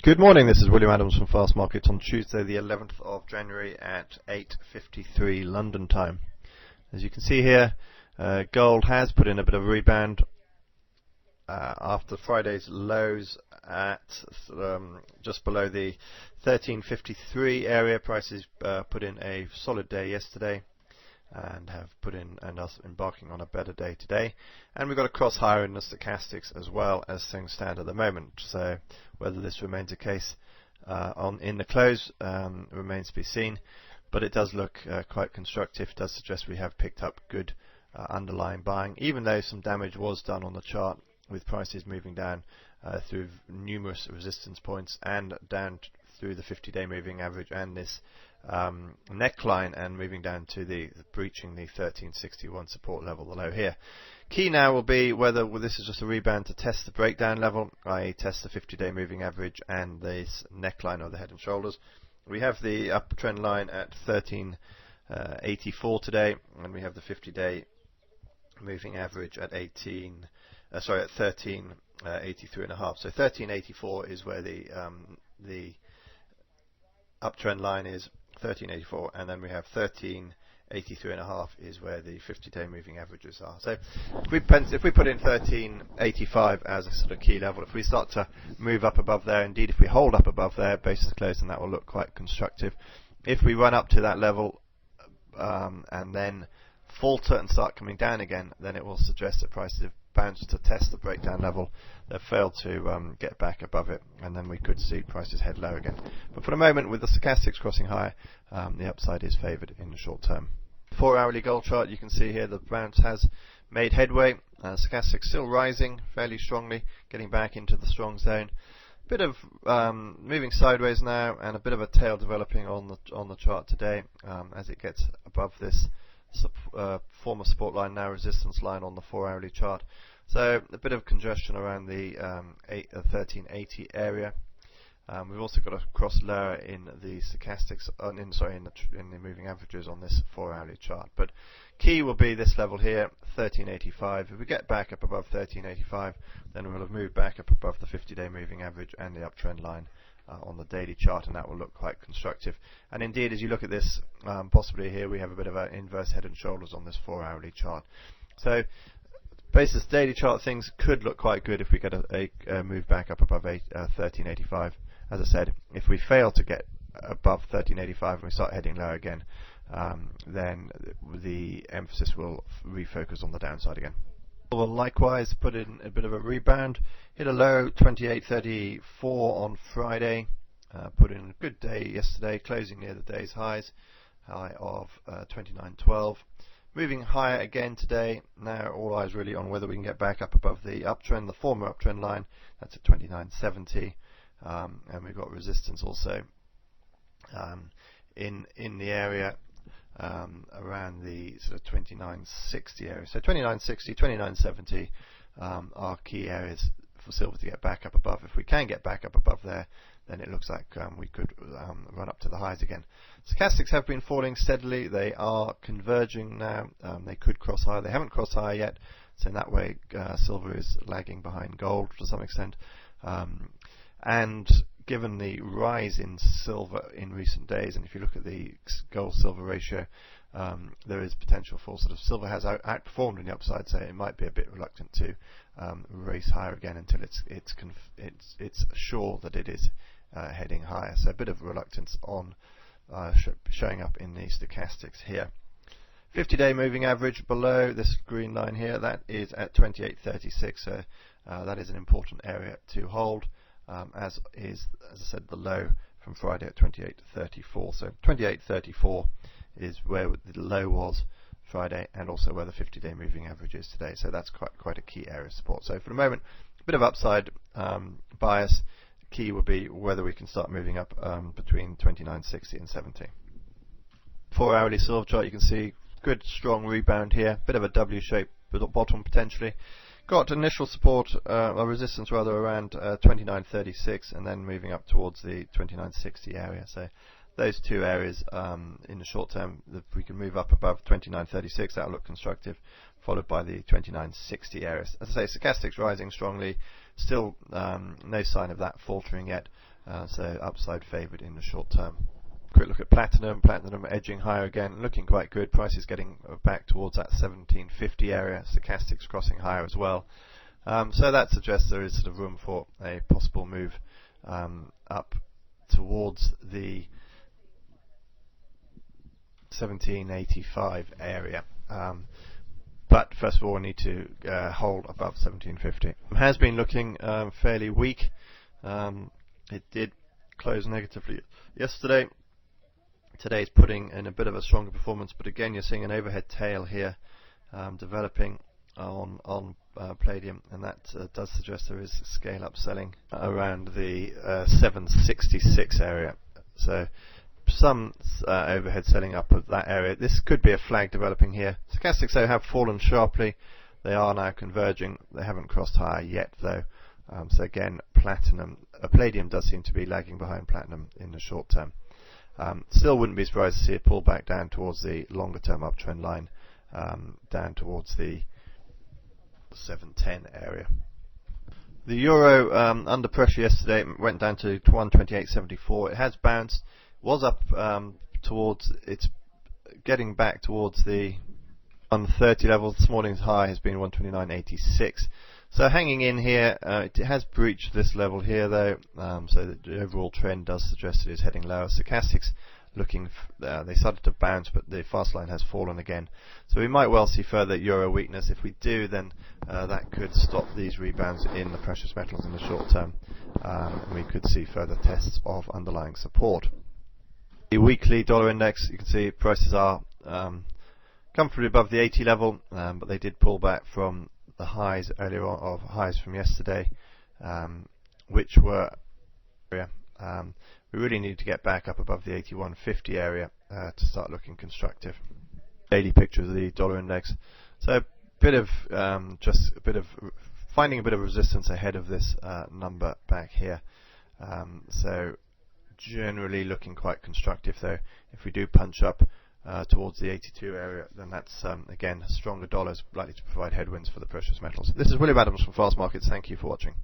Good morning, this is William Adams from Fast Markets on Tuesday the 11th of January at 8:53 London time. As you can see here, gold has put in a bit of a rebound after Friday's lows at just below the 1353 area. Prices put in a solid day yesterday and have put in and us embarking on a better day today, and we've got a cross higher in the stochastics as well as things stand at the moment. So whether this remains a case in the close remains to be seen, but it does look quite constructive. It does suggest we have picked up good underlying buying, even though some damage was done on the chart with prices moving down through numerous resistance points and down through the 50-day moving average and this neckline, and moving down to the breaching the 1361 support level, the low here. Key now will be whether this is just a rebound to test the breakdown level, i.e. test the 50-day moving average and this neckline of the head and shoulders. We have the uptrend line at 1384 today, and we have the 50-day moving average at 1383.5. So 1384 is where the uptrend line is, 1384, and then we have 1383.5 is where the 50-day moving averages are. So if we put in 1385 as a sort of key level, if we start to move up above there, indeed if we hold up above there, basis close, then that will look quite constructive. If we run up to that level and then falter and start coming down again, then it will suggest that prices have bounced to test the breakdown level. They've failed to get back above it, and then we could see prices head low again. But for the moment, with the stochastics crossing higher, the upside is favoured in the short term. 4-hourly gold chart, you can see here the bounce has made headway. Stochastics still rising fairly strongly, getting back into the strong zone. Bit of moving sideways now, and a bit of a tail developing on the chart today as it gets above this former support line, now resistance line on the 4-hourly chart. So a bit of congestion around the 1380 area. We've also got a cross lower in the stochastics, in the moving averages on this 4-hourly chart. But key will be this level here, 1385. If we get back up above 1385, then we'll have moved back up above the 50-day moving average and the uptrend line on the daily chart, and that will look quite constructive. And indeed, as you look at this, possibly here we have a bit of an inverse head and shoulders on this 4-hourly chart. So basis daily chart, things could look quite good if we get a move back up above 1385. As I said, if we fail to get above 1385 and we start heading lower again, then the emphasis will refocus on the downside again. Will likewise put in a bit of a rebound, hit a low 28.34 on Friday, put in a good day yesterday, closing near the day's highs, high of 29.12. Moving higher again today. Now all eyes really on whether we can get back up above the uptrend, the former uptrend line, that's at 29.70, and we've got resistance also in the area around the sort of 29.60 area. So 29.60, 29.70 are key areas for silver to get back up above. If we can get back up above there, then it looks like we could run up to the highs again. Stochastics have been falling steadily. They are converging now. They could cross higher. They haven't crossed higher yet, so in that way silver is lagging behind gold to some extent. And given the rise in silver in recent days, and if you look at the gold-silver ratio, there is potential for sort of silver has outperformed on the upside, so it might be a bit reluctant to race higher again until it's sure that it is heading higher. So a bit of reluctance on showing up in the stochastics here. 50-day moving average below this green line here, that is at 28.36, so that is an important area to hold. As I said, the low from Friday at 28.34. So 28.34 is where the low was Friday, and also where the 50-day moving average is today. So that's quite a key area of support. So for the moment, a bit of upside bias. Key will be whether we can start moving up between 29.60 and 70. 4-hourly silver chart, you can see good strong rebound here. Bit of a W-shaped bottom potentially. Got initial support, or resistance rather, around 29.36, and then moving up towards the 29.60 area. So those two areas in the short term, if we can move up above 29.36, that'll look constructive, followed by the 29.60 areas. As I say, stochastics rising strongly, still no sign of that faltering yet, so upside favoured in the short term. Quick look at platinum. Platinum edging higher again, looking quite good. Price is getting back towards that 1750 area. Stochastics crossing higher as well. So that suggests there is sort of room for a possible move up towards the 1785 area. But first of all, we need to hold above 1750. It has been looking fairly weak. It did close negatively yesterday. Today is putting in a bit of a stronger performance, but again, you're seeing an overhead tail here developing on palladium, and that does suggest there is scale-up selling around the 766 area. So some overhead selling up of that area. This could be a flag developing here. Stochastics though have fallen sharply. They are now converging. They haven't crossed higher yet though. So again, palladium does seem to be lagging behind platinum in the short term. Still wouldn't be surprised to see it pull back down towards the longer term uptrend line, down towards the 710 area. The euro under pressure yesterday, went down to 128.74. It has bounced, was up towards, it's getting back towards the 130 level. This morning's high has been 129.86. So hanging in here, it has breached this level here though, so the overall trend does suggest it is heading lower. Stochastics looking, they started to bounce, but the fast line has fallen again. So we might well see further euro weakness. If we do, then that could stop these rebounds in the precious metals in the short term. We could see further tests of underlying support. The weekly dollar index, you can see prices are comfortably above the 80 level, but they did pull back from the highs earlier on, of highs from yesterday, which were we really need to get back up above the 81.50 area to start looking constructive. Daily picture of the dollar index. So a bit of finding a bit of resistance ahead of this number back here. So generally looking quite constructive though. If we do punch up towards the 82 area, then that's again stronger dollars likely to provide headwinds for the precious metals. This is William Adams from Fast Markets. Thank you for watching.